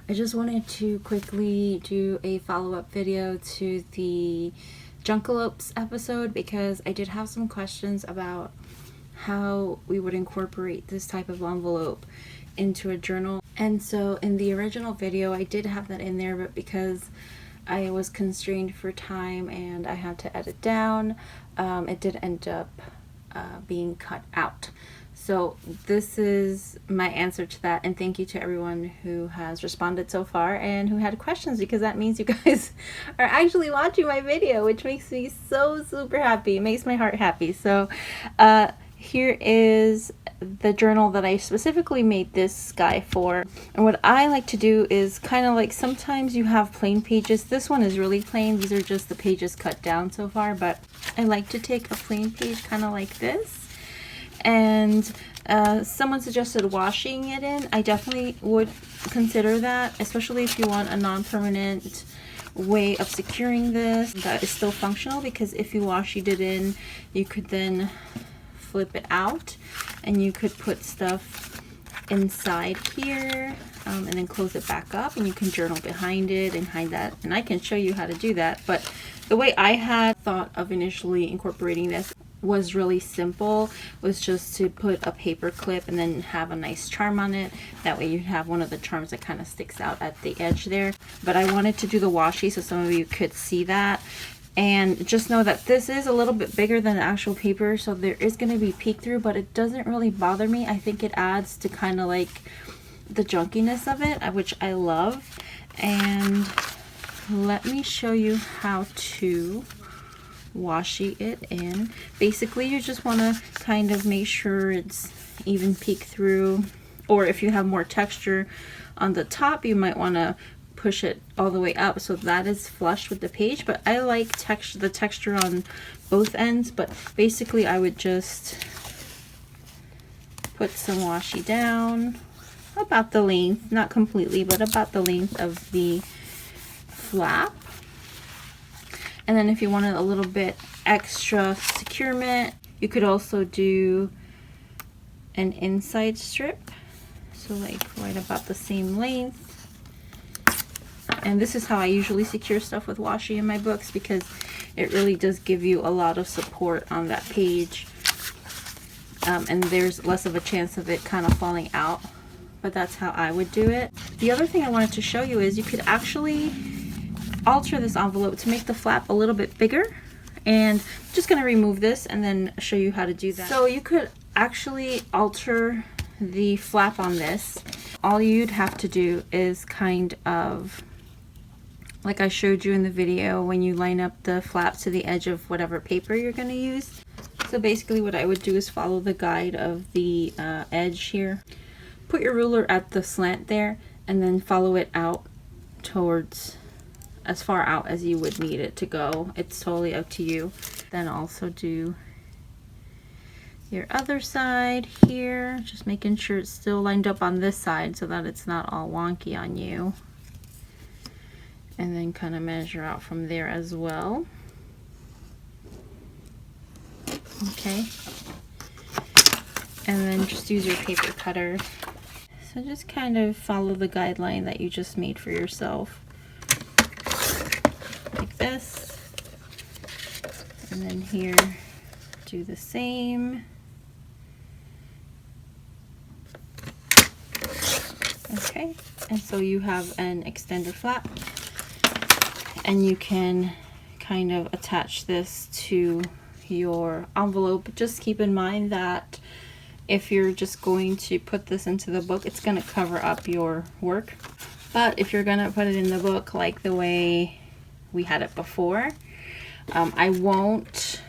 I just wanted to quickly do a follow-up video to the Junkelopes episode because I did have some questions about how we would incorporate this type of envelope into a journal. And so in the original video I did have that in there, but because I was constrained for time and I had to edit down, it did end up being cut out. So this is my answer to that, and thank you to everyone who has responded so far and who had questions, because that means you guys are actually watching my video, which makes me so super happy. It makes my heart happy. So here is the journal that I specifically made this guy for. And what I like to do is kind of like, sometimes you have plain pages. This one is really plain. These are just the pages cut down so far, but I like to take a plain page kind of like this. And someone suggested washing it in. I definitely would consider that, especially if you want a non-permanent way of securing this that is still functional, because if you washied it in, you could then flip it out and you could put stuff inside here and then close it back up, and you can journal behind it and hide that. And I can show you how to do that, but the way I had thought of initially incorporating this was really simple. Was just to put a paper clip and then have a nice charm on it. That way you have one of the charms that kind of sticks out at the edge there. But I wanted to do the washi so some of you could see that. And just know that this is a little bit bigger than the actual paper, so there is going to be peek through, but it doesn't really bother me. I think it adds to kind of like the junkiness of it, which I love. And let me show you how to washi it in. Basically, you just want to kind of make sure it's even peek through, or if you have more texture on the top, you might want to push it all the way up so that is flush with the page. But I like the texture on both ends. But basically I would just put some washi down about the length, not completely, but about the length of the flap. And then if you wanted a little bit extra securement, you could also do an inside strip, so like right about the same length. And this is how I usually secure stuff with washi in my books, because it really does give you a lot of support on that page, and there's less of a chance of it kind of falling out. But that's how I would do it. The other thing I wanted to show you is you could actually alter this envelope to make the flap a little bit bigger, and I'm just going to remove this and then show you how to do that. So you could actually alter the flap on this. All you'd have to do is kind of like I showed you in the video, when you line up the flap to the edge of whatever paper you're going to use. So basically what I would do is follow the guide of the edge here. Put your ruler at the slant there and then follow it out towards as far out as you would need it to go. It's totally up to you. Then also do your other side here, just making sure it's still lined up on this side so that it's not all wonky on you. And then kind of measure out from there as well. Okay. And then just use your paper cutter. So just kind of follow the guideline that you just made for yourself. Like this. And then here, do the same. Okay, and so you have an extended flap, and you can kind of attach this to your envelope. Just keep in mind that if you're just going to put this into the book, it's going to cover up your work. But if you're going to put it in the book like the way we had it before, I won't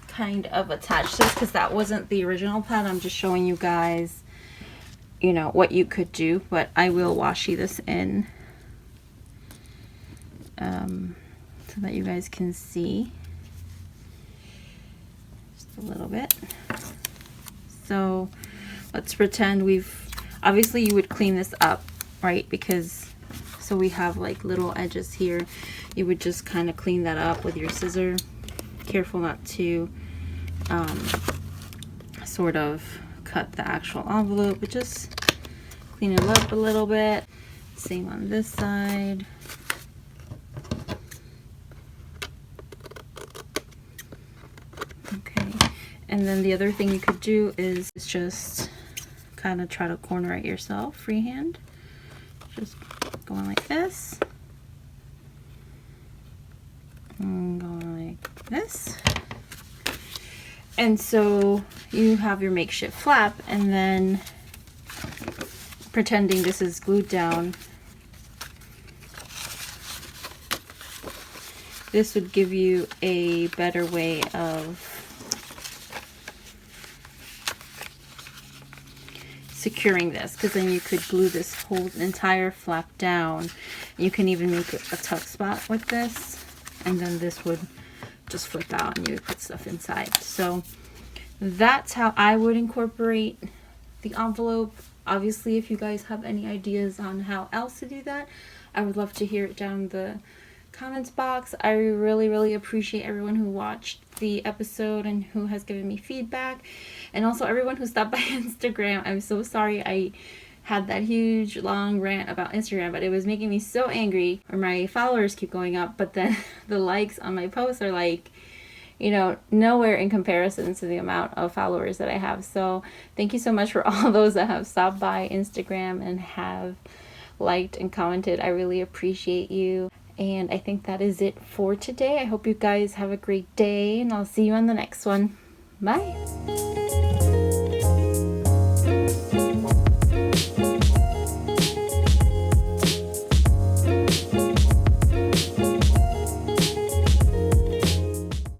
kind of attach this because that wasn't the original plan. I'm just showing you guys, you know, what you could do, but I will washi this in so that you guys can see just a little bit. So let's pretend obviously you would clean this up, right? Because so we have like little edges here. You would just kind of clean that up with your scissor. Careful not to sort of cut the actual envelope, but just clean it up a little bit. Same on this side. Okay, and then the other thing you could do is just kind of try to corner it yourself, freehand. Just going like this. And going like this. And so you have your makeshift flap, and then pretending this is glued down, this would give you a better way of securing this, because then you could glue this whole entire flap down. You can even make a tuck spot with this, and then this would just flip out and you would put stuff inside. So that's how I would incorporate the envelope. Obviously, if you guys have any ideas on how else to do that, I would love to hear it down in the comments box. I really appreciate everyone who watched the episode and who has given me feedback, and also everyone who stopped by Instagram. I'm so sorry I had that huge long rant about Instagram, but it was making me so angry. Or my followers keep going up, but then the likes on my posts are like, you know, nowhere in comparison to the amount of followers that I have. So thank you so much for all those that have stopped by Instagram and have liked and commented. I really appreciate you. And I think that is it for today. I hope you guys have a great day, and I'll see you on the next one. Bye.